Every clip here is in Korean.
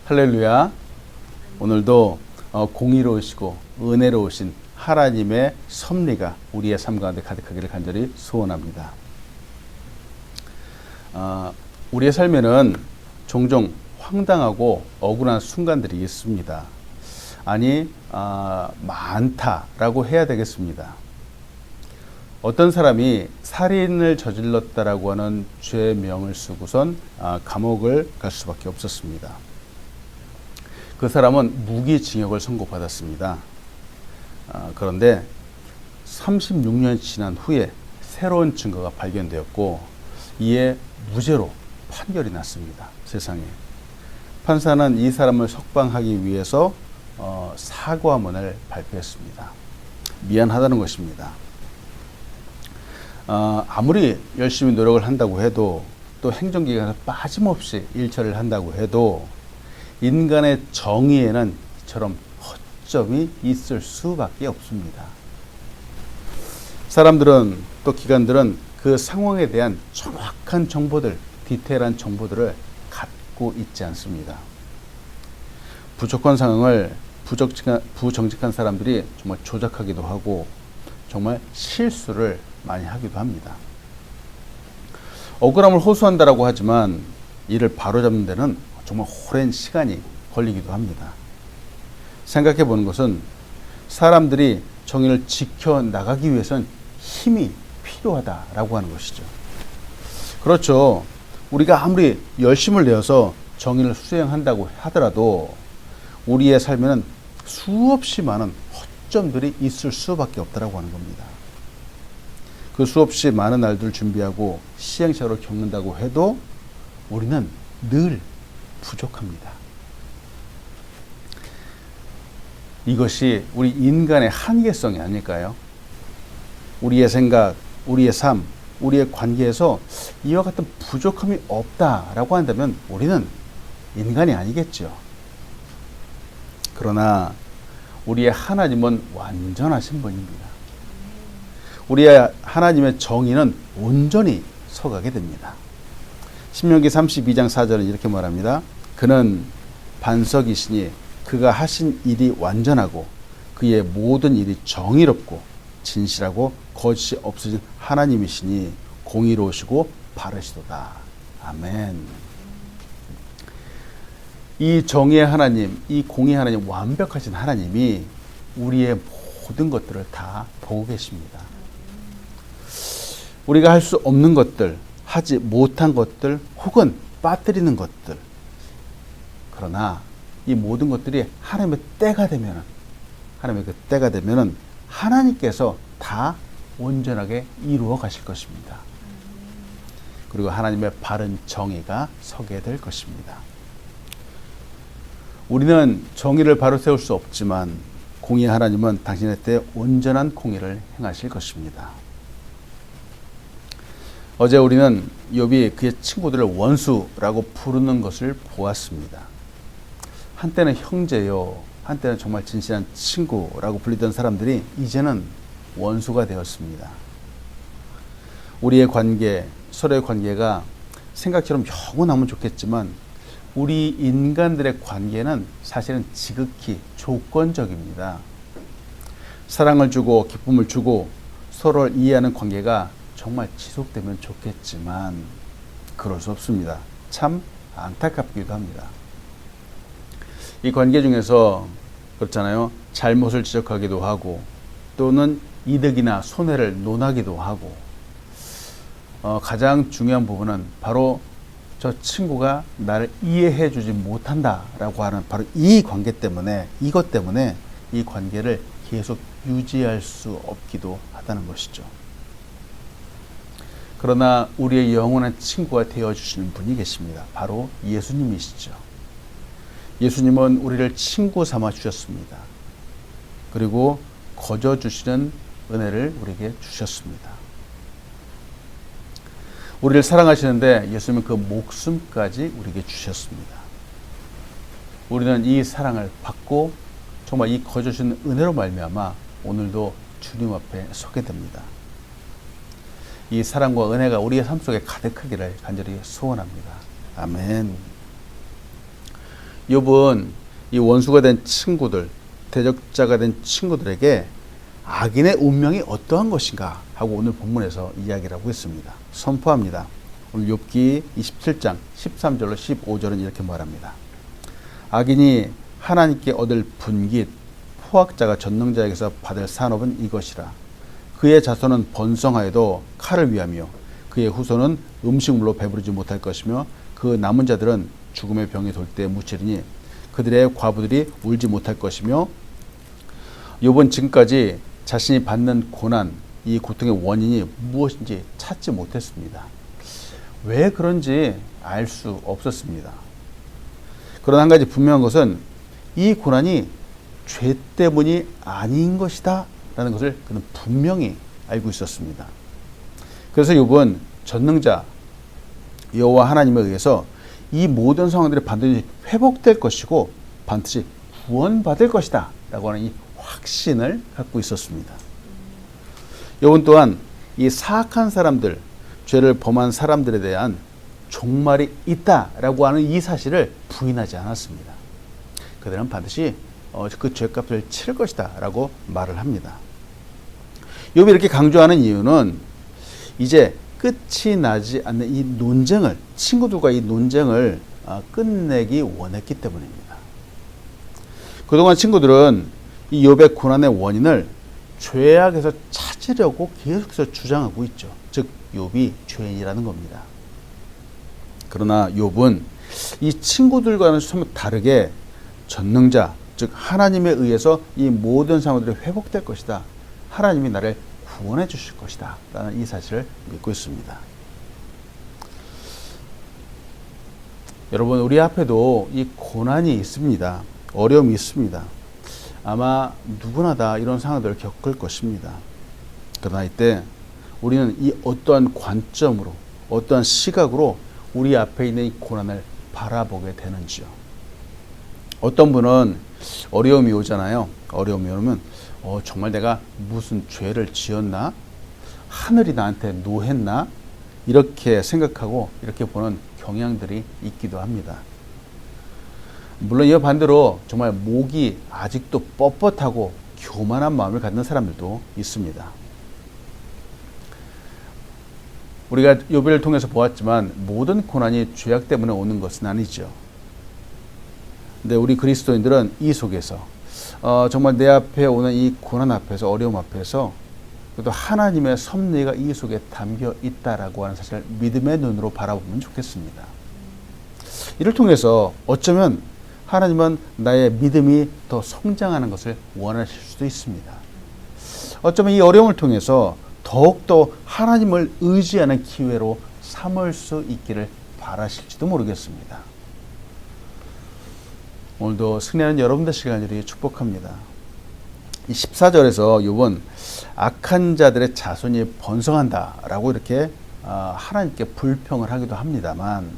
할렐루야. 오늘도 공의로우시고 은혜로우신 하나님의 섭리가 우리의 삶 가운데 가득하기를 간절히 소원합니다. 우리의 삶에는 종종 황당하고 억울한 순간들이 있습니다. 아니, 많다라고 해야 되겠습니다. 어떤 사람이 살인을 저질렀다라고 하는 죄명을 쓰고선 감옥을 갈 수밖에 없었습니다. 그 사람은 무기징역을 선고받았습니다. 그런데 36년이 지난 후에 새로운 증거가 발견되었고 이에 무죄로 판결이 났습니다. 세상에. 판사는 이 사람을 석방하기 위해서 사과문을 발표했습니다. 미안하다는 것입니다. 아무리 열심히 노력을 한다고 해도 또 행정기관에서 빠짐없이 일처리를 한다고 해도 인간의 정의에는 이처럼 허점이 있을 수밖에 없습니다. 사람들은 또 기관들은 그 상황에 대한 정확한 정보들, 디테일한 정보들을 갖고 있지 않습니다. 부족한 상황을 부정직한 사람들이 정말 조작하기도 하고 정말 실수를 많이 하기도 합니다. 억울함을 호소한다라고 하지만 이를 바로잡는 데는 정말 오랜 시간이 걸리기도 합니다. 생각해 보는 것은 사람들이 정의를 지켜나가기 위해서는 힘이 필요하다라고 하는 것이죠. 그렇죠. 우리가 아무리 열심을 내어서 정의를 수행한다고 하더라도 우리의 삶에는 수없이 많은 허점들이 있을 수밖에 없다라고 하는 겁니다. 그 수없이 많은 날들을 준비하고 시행착오를 겪는다고 해도 우리는 늘 부족합니다. 이것이 우리 인간의 한계성이 아닐까요? 우리의 생각, 우리의 삶, 우리의 관계에서 이와 같은 부족함이 없다라고 한다면 우리는 인간이 아니겠죠. 그러나 우리의 하나님은 완전하신 분입니다. 우리의 하나님의 정의는 온전히 서가게 됩니다. 신명기 32장 4절은 이렇게 말합니다. 그는 반석이시니 그가 하신 일이 완전하고 그의 모든 일이 정의롭고 진실하고 거짓이 없으신 하나님이시니 공의로우시고 바르시도다. 아멘. 이 정의의 하나님, 이 공의의 하나님, 완벽하신 하나님이 우리의 모든 것들을 다 보고 계십니다. 우리가 할 수 없는 것들, 하지 못한 것들, 혹은 빠뜨리는 것들. 그러나 이 모든 것들이 하나님의 때가 되면은, 하나님의 그 때가 되면은 하나님께서 다 온전하게 이루어 가실 것입니다. 그리고 하나님의 바른 정의가 서게 될 것입니다. 우리는 정의를 바로 세울 수 없지만 공의의 하나님은 당신의 때에 온전한 공의를 행하실 것입니다. 어제 우리는 욥이 그의 친구들을 원수라고 부르는 것을 보았습니다. 한때는 형제요, 한때는 정말 진실한 친구라고 불리던 사람들이 이제는 원수가 되었습니다. 우리의 관계, 서로의 관계가 생각처럼 영원하면 좋겠지만 우리 인간들의 관계는 사실은 지극히 조건적입니다. 사랑을 주고 기쁨을 주고 서로를 이해하는 관계가 정말 지속되면 좋겠지만 그럴 수 없습니다. 참 안타깝기도 합니다. 이 관계 중에서 그렇잖아요. 잘못을 지적하기도 하고 또는 이득이나 손해를 논하기도 하고 가장 중요한 부분은 바로 저 친구가 나를 이해해 주지 못한다라고 하는 바로 이 관계 때문에 이것 때문에 이 관계를 계속 유지할 수 없기도 하다는 것이죠. 그러나 우리의 영원한 친구가 되어주시는 분이 계십니다. 바로 예수님이시죠. 예수님은 우리를 친구 삼아 주셨습니다. 그리고 거저 주시는 은혜를 우리에게 주셨습니다. 우리를 사랑하시는데 예수님은 그 목숨까지 우리에게 주셨습니다. 우리는 이 사랑을 받고 정말 이 거저 주시는 은혜로 말미암아 오늘도 주님 앞에 서게 됩니다. 이 사랑과 은혜가 우리의 삶 속에 가득하기를 간절히 소원합니다. 아멘. 욥은 이 원수가 된 친구들, 대적자가 된 친구들에게 악인의 운명이 어떠한 것인가 하고 오늘 본문에서 이야기를 하고 있습니다. 선포합니다. 오늘 욥기 27장 13절로 15절은 이렇게 말합니다. 악인이 하나님께 얻을 분깃, 포악자가 전능자에게서 받을 산업은 이것이라. 그의 자손은 번성하여도 칼을 위하며 그의 후손은 음식물로 배부르지 못할 것이며 그 남은 자들은 죽음의 병이 돌 때 묻히리니 그들의 과부들이 울지 못할 것이며 욥은 지금까지 자신이 받는 고난, 이 고통의 원인이 무엇인지 찾지 못했습니다. 왜 그런지 알 수 없었습니다. 그러나 한 가지 분명한 것은 이 고난이 죄 때문이 아닌 것이다 라는 것을 그는 분명히 알고 있었습니다. 그래서 욥은 전능자 여호와 하나님에 의해서 이 모든 상황들이 반드시 회복될 것이고 반드시 구원받을 것이다 라고 하는 이 확신을 갖고 있었습니다. 욥은 또한 이 사악한 사람들, 죄를 범한 사람들에 대한 종말이 있다라고 하는 이 사실을 부인하지 않았습니다. 그들은 반드시 그 죄값을 치를 것이다 라고 말을 합니다. 욥이 이렇게 강조하는 이유는 이제 끝이 나지 않는 이 논쟁을, 친구들과 이 논쟁을 끝내기 원했기 때문입니다. 그동안 친구들은 이 욥의 고난의 원인을 죄악에서 찾으려고 계속해서 주장하고 있죠. 즉 욥이 죄인이라는 겁니다. 그러나 욥은 이 친구들과는 좀 다르게 전능자, 즉 하나님에 의해서 이 모든 상황들이 회복될 것이다. 하나님이 나를 구원해 주실 것이다 라는 이 사실을 믿고 있습니다. 여러분, 우리 앞에도 이 고난이 있습니다. 어려움이 있습니다. 아마 누구나 다 이런 상황들을 겪을 것입니다. 그러나 이때 우리는 이 어떠한 관점으로, 어떠한 시각으로 우리 앞에 있는 이 고난을 바라보게 되는지요. 어떤 분은 어려움이 오잖아요. 어려움이 오면 정말 내가 무슨 죄를 지었나? 하늘이 나한테 노했나? 이렇게 생각하고 이렇게 보는 경향들이 있기도 합니다. 물론 이와 반대로 정말 목이 아직도 뻣뻣하고 교만한 마음을 갖는 사람들도 있습니다. 우리가 욥기를 통해서 보았지만 모든 고난이 죄악 때문에 오는 것은 아니죠. 근데 우리 그리스도인들은 이 속에서 정말 내 앞에 오는 이 고난 앞에서, 어려움 앞에서 또 하나님의 섭리가 이 속에 담겨 있다라고 하는 사실을 믿음의 눈으로 바라보면 좋겠습니다. 이를 통해서 어쩌면 하나님은 나의 믿음이 더 성장하는 것을 원하실 수도 있습니다. 어쩌면 이 어려움을 통해서 더욱더 하나님을 의지하는 기회로 삼을 수 있기를 바라실지도 모르겠습니다. 오늘도 승리하는 여러분들 시간을 축복합니다. 이 14절에서 욥은 악한 자들의 자손이 번성한다라고 이렇게 하나님께 불평을 하기도 합니다만,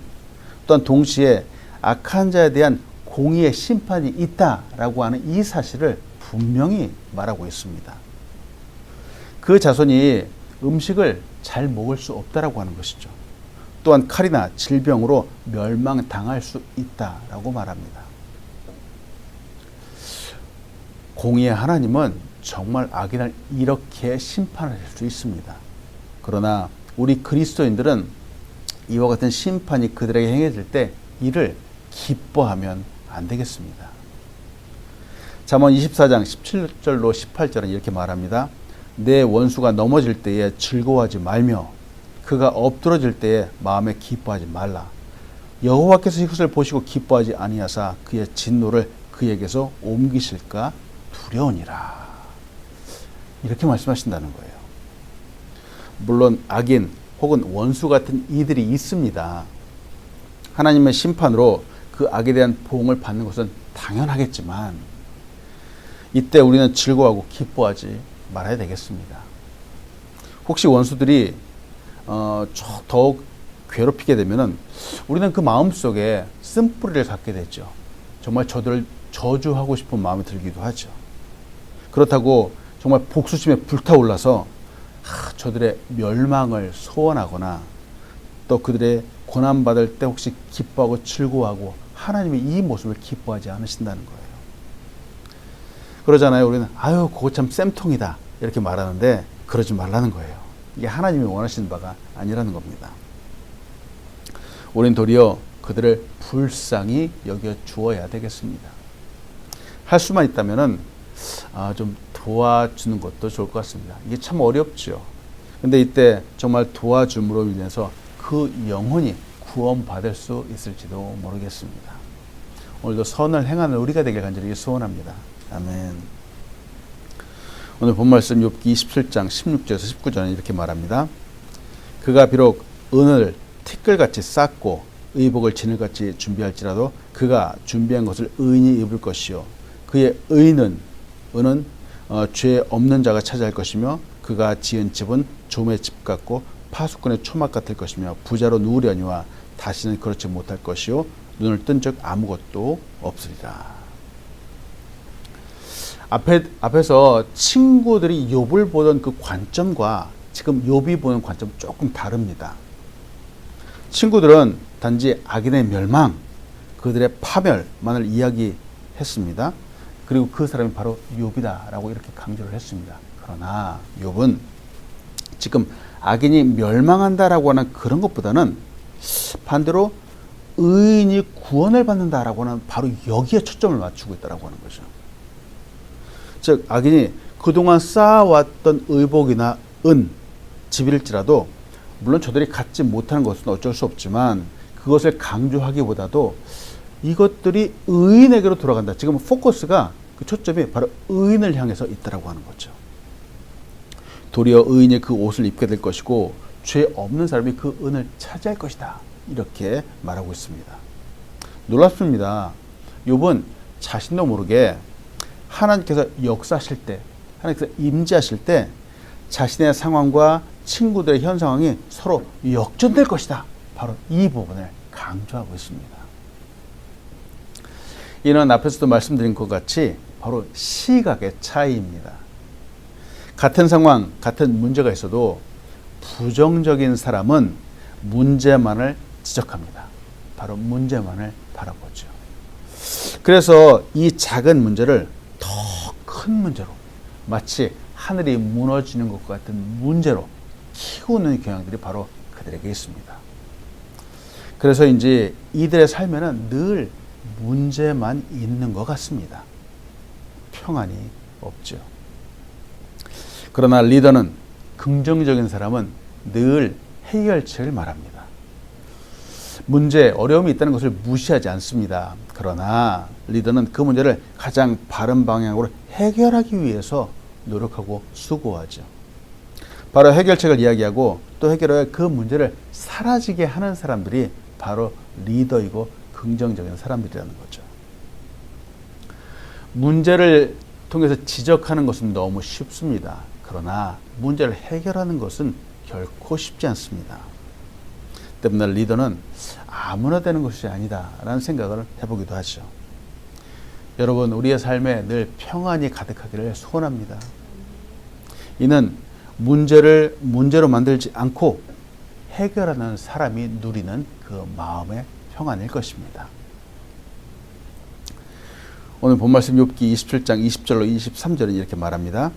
또한 동시에 악한 자에 대한 공의의 심판이 있다라고 하는 이 사실을 분명히 말하고 있습니다. 그 자손이 음식을 잘 먹을 수 없다라고 하는 것이죠. 또한 칼이나 질병으로 멸망당할 수 있다라고 말합니다. 공의의 하나님은 정말 악인을 이렇게 심판할 수 있습니다. 그러나 우리 그리스도인들은 이와 같은 심판이 그들에게 행해질 때 이를 기뻐하면 안 되겠습니다. 잠언 24장 17절로 18절은 이렇게 말합니다. 내 원수가 넘어질 때에 즐거워하지 말며 그가 엎드러질 때에 마음에 기뻐하지 말라. 여호와께서 이것을 보시고 기뻐하지 아니하사 그의 진노를 그에게서 옮기실까 두려우니라. 이렇게 말씀하신다는 거예요. 물론 악인 혹은 원수 같은 이들이 있습니다. 하나님의 심판으로 그 악에 대한 보응을 받는 것은 당연하겠지만 이때 우리는 즐거워하고 기뻐하지 말아야 되겠습니다. 혹시 원수들이 더욱 괴롭히게 되면은 우리는 그 마음속에 쓴뿌리를 갖게 되죠. 정말 저들을 저주하고 싶은 마음이 들기도 하죠. 그렇다고 정말 복수심에 불타올라서 저들의 멸망을 소원하거나 또 그들의 고난받을 때 혹시 기뻐하고 즐거워하고 하나님이 이 모습을 기뻐하지 않으신다는 거예요. 그러잖아요. 우리는 아유 그거 참 쌤통이다 이렇게 말하는데 그러지 말라는 거예요. 이게 하나님이 원하시는 바가 아니라는 겁니다. 우린 도리어 그들을 불쌍히 여겨 주어야 되겠습니다. 할 수만 있다면은 좀 도와주는 것도 좋을 것 같습니다. 이게 참 어렵죠. 근데 이때 정말 도와줌으로 인해서 그 영혼이 구원받을 수 있을지도 모르겠습니다. 오늘도 선을 행하는 우리가 되길 간절히 소원합니다. 아멘. 오늘 본 말씀 욥기 27장 16절에서 19절은 이렇게 말합니다. 그가 비록 은을 티끌같이 쌓고 의복을 진을같이 준비할지라도 그가 준비한 것을 의인이 입을 것이요 그의 은은 죄 없는 자가 차지할 것이며 그가 지은 집은 좀의 집 같고 파수꾼의 초막 같을 것이며 부자로 누우려니와 다시는 그렇지 못할 것이요 눈을 뜬 적 아무것도 없으리라. 앞에서 친구들이 욥을 보던 그 관점과 지금 욥이 보는 관점 조금 다릅니다. 친구들은 단지 악인의 멸망, 그들의 파멸만을 이야기했습니다. 그리고 그 사람이 바로 욥이다라고 이렇게 강조를 했습니다. 그러나 욥은 지금 악인이 멸망한다라고 하는 그런 것보다는 반대로 의인이 구원을 받는다라고 하는 바로 여기에 초점을 맞추고 있다라고 하는 거죠. 즉 악인이 그동안 쌓아왔던 의복이나 은, 집일지라도 물론 저들이 갖지 못하는 것은 어쩔 수 없지만 그것을 강조하기보다도 이것들이 의인에게로 돌아간다. 지금 포커스가 그 초점이 바로 의인을 향해서 있다라고 하는 거죠. 도리어 의인이 그 옷을 입게 될 것이고 죄 없는 사람이 그 은을 차지할 것이다. 이렇게 말하고 있습니다. 놀랍습니다. 욥은 자신도 모르게 하나님께서 역사하실 때, 하나님께서 임재하실 때 자신의 상황과 친구들의 현 상황이 서로 역전될 것이다. 바로 이 부분을 강조하고 있습니다. 이는 앞에서도 말씀드린 것 같이 바로 시각의 차이입니다. 같은 상황, 같은 문제가 있어도 부정적인 사람은 문제만을 지적합니다. 바로 문제만을 바라보죠. 그래서 이 작은 문제를 더 큰 문제로 마치 하늘이 무너지는 것 같은 문제로 키우는 경향들이 바로 그들에게 있습니다. 그래서 이제 이들의 삶에는 늘 문제만 있는 것 같습니다. 평안이 없죠. 그러나 리더는, 긍정적인 사람은 늘 해결책을 말합니다. 문제, 어려움이 있다는 것을 무시하지 않습니다. 그러나 리더는 그 문제를 가장 바른 방향으로 해결하기 위해서 노력하고 수고하죠. 바로 해결책을 이야기하고 또 해결할 그 문제를 사라지게 하는 사람들이 바로 리더이고 긍정적인 사람들이라는 거죠. 문제를 통해서 지적하는 것은 너무 쉽습니다. 그러나 문제를 해결하는 것은 결코 쉽지 않습니다. 때문에 리더는 아무나 되는 것이 아니다라는 생각을 해보기도 하죠. 여러분, 우리의 삶에 늘 평안이 가득하기를 소원합니다. 이는 문제를 문제로 만들지 않고 해결하는 사람이 누리는 그 마음의 평안일 것입니다. 오늘 본 말씀 욥기 27장 20절로 23절은 이렇게 말합니다.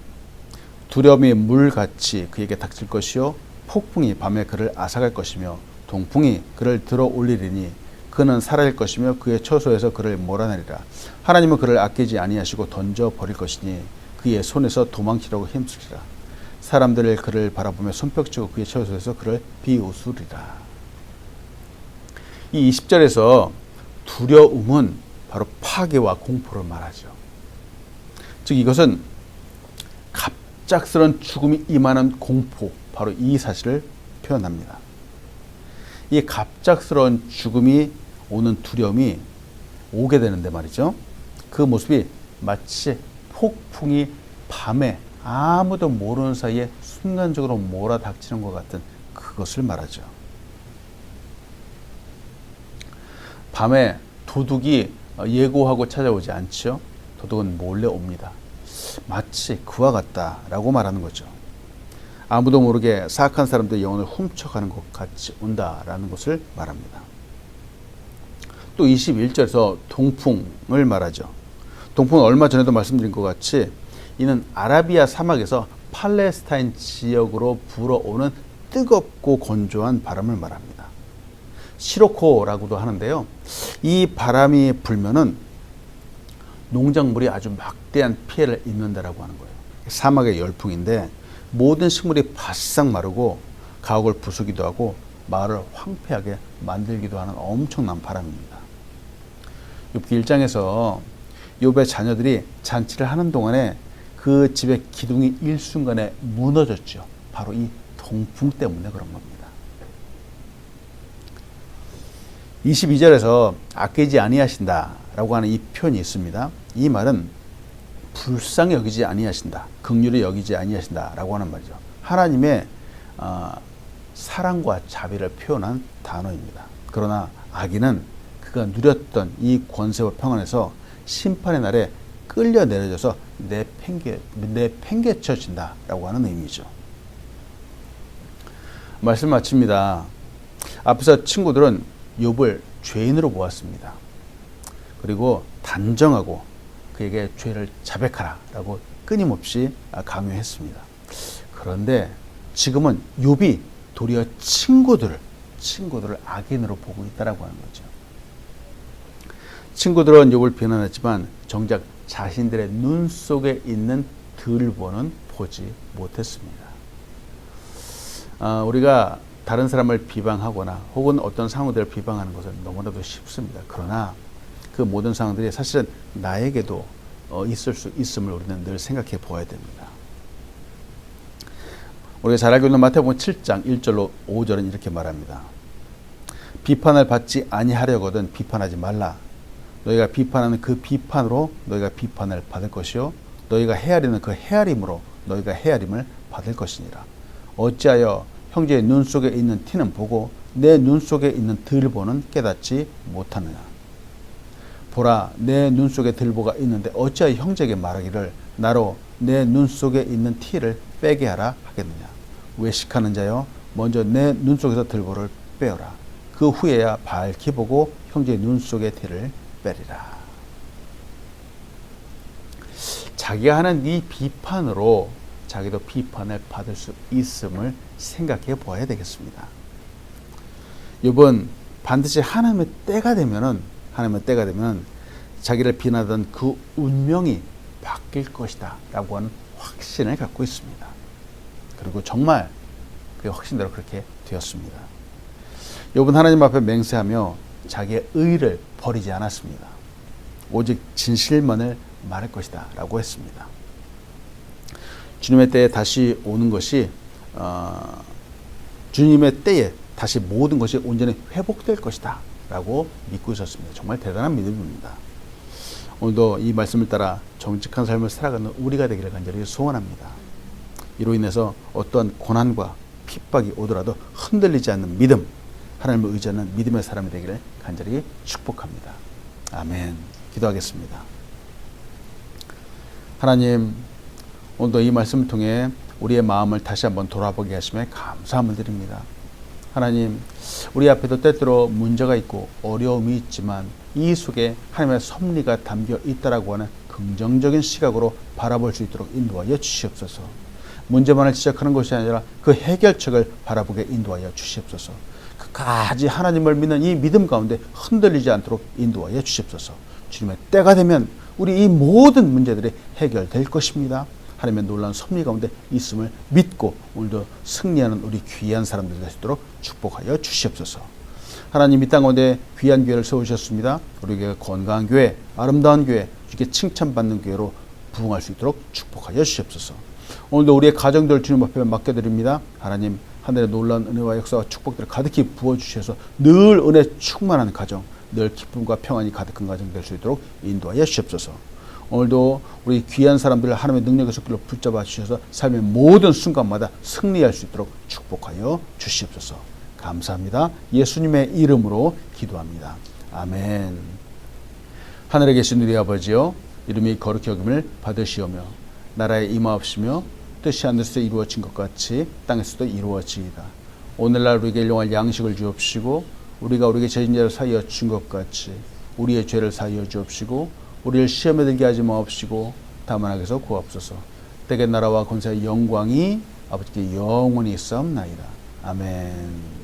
두려움이 물같이 그에게 닥칠 것이요 폭풍이 밤에 그를 앗아갈 것이며 동풍이 그를 들어 올리리니 그는 사라질 것이며 그의 처소에서 그를 몰아내리라. 하나님은 그를 아끼지 아니하시고 던져 버릴 것이니 그의 손에서 도망치려고 힘쓰리라. 사람들을 그를 바라보며 손뼉치고 그의 처소에서 그를 비웃으리라. 이 20절에서 두려움은 바로 파괴와 공포를 말하죠. 즉 이것은 갑작스런 죽음이 임하는 공포, 바로 이 사실을 표현합니다. 이 갑작스러운 죽음이 오는 두려움이 오게 되는데 말이죠. 그 모습이 마치 폭풍이 밤에 아무도 모르는 사이에 순간적으로 몰아닥치는 것 같은 그것을 말하죠. 밤에 도둑이 예고하고 찾아오지 않죠. 도둑은 몰래 옵니다. 마치 그와 같다라고 말하는 거죠. 아무도 모르게 사악한 사람들의 영혼을 훔쳐가는 것 같이 온다라는 것을 말합니다. 또 21절에서 동풍을 말하죠. 동풍은 얼마 전에도 말씀드린 것 같이 이는 아라비아 사막에서 팔레스타인 지역으로 불어오는 뜨겁고 건조한 바람을 말합니다. 시로코라고도 하는데요. 이 바람이 불면은 농작물이 아주 막대한 피해를 입는다라고 하는 거예요. 사막의 열풍인데 모든 식물이 바싹 마르고 가옥을 부수기도 하고 마을을 황폐하게 만들기도 하는 엄청난 바람입니다. 욥기 1장에서 욥의 자녀들이 잔치를 하는 동안에 그 집의 기둥이 일순간에 무너졌죠. 바로 이 동풍 때문에 그런 겁니다. 22절에서 아끼지 아니하신다 라고 하는 이 표현이 있습니다. 이 말은 불쌍히 여기지 아니하신다, 긍휼히 여기지 아니하신다 라고 하는 말이죠. 하나님의 사랑과 자비를 표현한 단어입니다. 그러나 악인은 그가 누렸던 이 권세와 평안에서 심판의 날에 끌려 내려져서 내팽개쳐진다 라고 하는 의미죠. 말씀 마칩니다. 앞에서 친구들은 욥을 죄인으로 보았습니다. 그리고 단정하고 그에게 죄를 자백하라 라고 끊임없이 강요했습니다. 그런데 지금은 욥이 도리어 친구들을 악인으로 보고 있다라고 하는 거죠. 친구들은 욥을 비난했지만 정작 자신들의 눈 속에 있는 들보는 보지 못했습니다. 우리가 다른 사람을 비방하거나 혹은 어떤 상황들을 비방하는 것은 너무나도 쉽습니다. 그러나 그 모든 상황들이 사실은 나에게도 있을 수 있음을 우리는 늘 생각해 보아야 됩니다. 우리가 잘 알고 있는 마태복음 7장 1절로 5절은 이렇게 말합니다. 비판을 받지 아니하려거든 비판하지 말라. 너희가 비판하는 그 비판으로 너희가 비판을 받을 것이요 너희가 헤아리는 그 헤아림으로 너희가 헤아림을 받을 것이니라. 어찌하여 형제의 눈 속에 있는 티는 보고 내 눈 속에 있는 들보는 깨닫지 못하느냐. 보라, 내 눈 속에 들보가 있는데 어찌하여 형제에게 말하기를 나로 내 눈 속에 있는 티를 빼게 하라 하겠느냐. 외식하는 자여, 먼저 내 눈 속에서 들보를 빼어라. 그 후에야 밝히 보고 형제의 눈 속의 티를 빼리라. 자기가 하는 이 비판으로 자기도 비판을 받을 수 있음을 생각해 보아야 되겠습니다. 욥은 반드시 하나님의 때가 되면은 자기를 비난하던 그 운명이 바뀔 것이다 라고 하는 확신을 갖고 있습니다. 그리고 정말 그 확신대로 그렇게 되었습니다. 욥은 하나님 앞에 맹세하며 자기의 의를 버리지 않았습니다. 오직 진실만을 말할 것이다 라고 했습니다. 주님의 때에 다시 오는 것이 주님의 때에 다시 모든 것이 온전히 회복될 것이다 라고 믿고 있었습니다. 정말 대단한 믿음입니다. 오늘도 이 말씀을 따라 정직한 삶을 살아가는 우리가 되기를 간절히 소원합니다. 이로 인해서 어떠한 고난과 핍박이 오더라도 흔들리지 않는 믿음, 하나님을 의지하는 믿음의 사람이 되기를 간절히 축복합니다. 아멘. 기도하겠습니다. 하나님, 오늘도 이 말씀을 통해 우리의 마음을 다시 한번 돌아보게 하심에 감사함을 드립니다. 하나님, 우리 앞에도 때때로 문제가 있고 어려움이 있지만 이 속에 하나님의 섭리가 담겨 있다라고 하는 긍정적인 시각으로 바라볼 수 있도록 인도하여 주시옵소서. 문제만을 지적하는 것이 아니라 그 해결책을 바라보게 인도하여 주시옵소서. 끝까지 하나님을 믿는 이 믿음 가운데 흔들리지 않도록 인도하여 주시옵소서. 주님의 때가 되면 우리 이 모든 문제들이 해결될 것입니다. 하나님의 놀라운 섭리 가운데 있음을 믿고 오늘도 승리하는 우리 귀한 사람들 될 수 있도록 축복하여 주시옵소서. 하나님 이 땅 가운데 귀한 교회를 세우셨습니다. 우리 교회가 건강한 교회, 아름다운 교회, 주께 칭찬받는 교회로 부흥할 수 있도록 축복하여 주시옵소서. 오늘도 우리의 가정들 주님 앞에 맡겨드립니다. 하나님 하늘의 놀라운 은혜와 역사와 축복들을 가득히 부어주셔서 늘 은혜 충만한 가정, 늘 기쁨과 평안이 가득한 가정 될 수 있도록 인도하여 주시옵소서. 오늘도 우리 귀한 사람들을 하나님의 능력의 손길로 붙잡아 주셔서 삶의 모든 순간마다 승리할 수 있도록 축복하여 주시옵소서. 감사합니다. 예수님의 이름으로 기도합니다. 아멘. 하늘에 계신 우리 아버지여, 이름이 거룩히 여김을 받으시오며 나라에 임하옵시며 뜻이 하늘에서 이루어진 것 같이 땅에서도 이루어지이다. 오늘날 우리에게 일용할 양식을 주옵시고 우리가 우리에게 죄진 자를 사하여 준 것 같이 우리의 죄를 사하여 주옵시고 우리를 시험에 들게 하지 마옵시고 다만 악에서 구하옵소서. 때의 나라와 권세와 영광이 아버지께 영원히 있사옵나이다. 아멘.